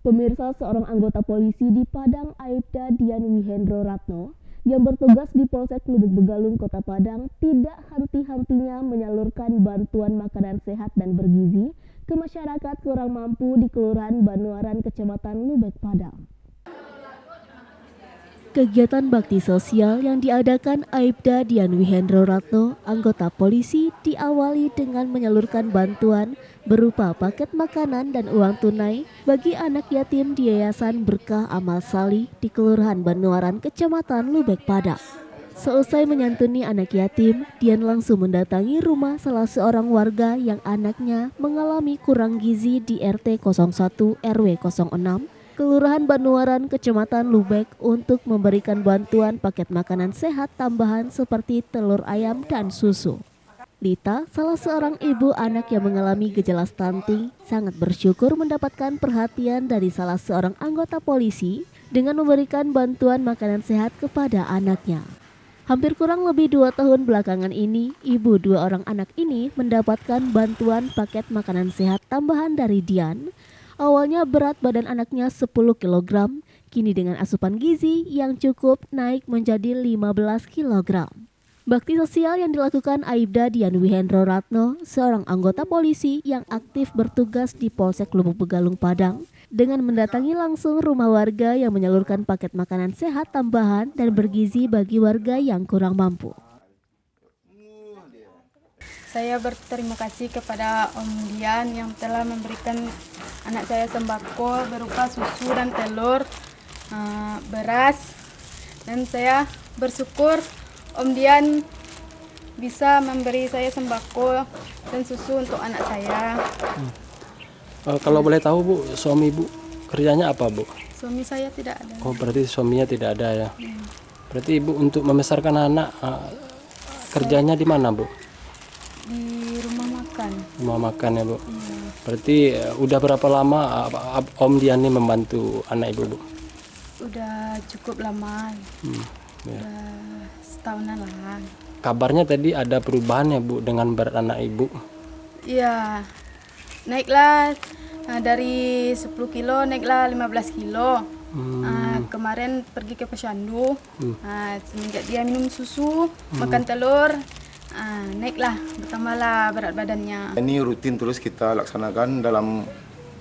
Pemirsa, seorang anggota polisi di Padang, Aibda Dian Wihendro Ratno, yang bertugas di Polsek Lubuk Begalung, Kota Padang, tidak henti-hentinya menyalurkan bantuan makanan sehat dan bergizi ke masyarakat kurang mampu di Kelurahan Banuaran, Kecamatan Lubuk Padang. Kegiatan bakti sosial yang diadakan Aibda Dian Wihendro Ratno, anggota polisi, diawali dengan menyalurkan bantuan berupa paket makanan dan uang tunai bagi anak yatim di Yayasan Berkah Amal Salih di Kelurahan Banuaran, Kecamatan Lubuk Padang. Seusai menyantuni anak yatim, Dian langsung mendatangi rumah salah seorang warga yang anaknya mengalami kurang gizi di RT 01 RW 06 Kelurahan Banuaran, Kecamatan Lubuk untuk memberikan bantuan paket makanan sehat tambahan seperti telur ayam dan susu. Lita, salah seorang ibu anak yang mengalami gejala stunting, sangat bersyukur mendapatkan perhatian dari salah seorang anggota polisi dengan memberikan bantuan makanan sehat kepada anaknya. Hampir kurang lebih 2 tahun belakangan ini, ibu 2 orang anak ini mendapatkan bantuan paket makanan sehat tambahan dari Dian. Awalnya berat badan anaknya 10 kg, kini dengan asupan gizi yang cukup naik menjadi 15 kg. Bakti sosial yang dilakukan Aibda Dian Wihendro Ratno, seorang anggota polisi yang aktif bertugas di Polsek Lubuk Begalung Padang, dengan mendatangi langsung rumah warga yang menyalurkan paket makanan sehat tambahan dan bergizi bagi warga yang kurang mampu. Saya berterima kasih kepada Om Dian yang telah memberikan anak saya sembako berupa susu dan telur, beras, dan saya bersyukur Om Dian bisa memberi saya sembako dan susu untuk anak saya. Kalau boleh tahu Bu, suami Ibu kerjanya apa Bu? Suami saya tidak ada. Oh, berarti suaminya tidak ada ya? Berarti Ibu untuk membesarkan anak kerjanya di mana Bu? Di rumah makan. Rumah makan ya Bu? Berarti udah berapa lama Om Dian ini membantu anak Ibu Bu? Udah cukup lama, Ya. udah setahunan lah. Kabarnya tadi ada perubahan ya Bu dengan berat anak Ibu? Iya, naiklah dari 10 kilo naiklah 15 kilo. Kemarin pergi ke Posyandu, semenjak dia minum susu, makan telur, naiklah, bertambahlah berat badannya. Ini rutin terus kita laksanakan dalam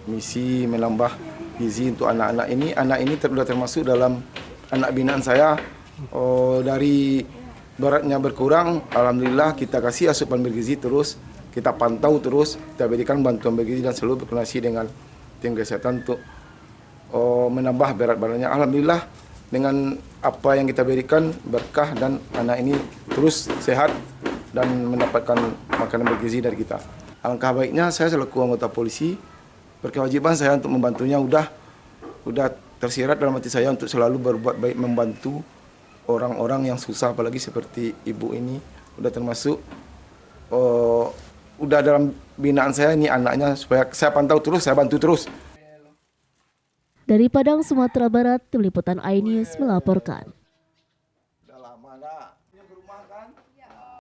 misi menambah gizi untuk anak-anak ini. Anak ini sudah termasuk dalam anak binaan saya. Dari beratnya berkurang, alhamdulillah kita kasih asupan bergizi terus. Kita pantau terus, kita berikan bantuan bergizi dan selalu berkoordinasi dengan tim kesehatan untuk menambah berat badannya. Alhamdulillah dengan apa yang kita berikan berkah dan anak ini terus sehat dan mendapatkan makanan bergizi dari kita. Alangkah baiknya saya selaku anggota polisi, berkewajiban saya untuk membantunya udah tersirat dalam hati saya untuk selalu berbuat baik membantu orang-orang yang susah, apalagi seperti ibu ini udah termasuk udah dalam binaan saya ini anaknya, supaya saya pantau terus, saya bantu terus. Dari Padang, Sumatera Barat, Tim Liputan iNews melaporkan.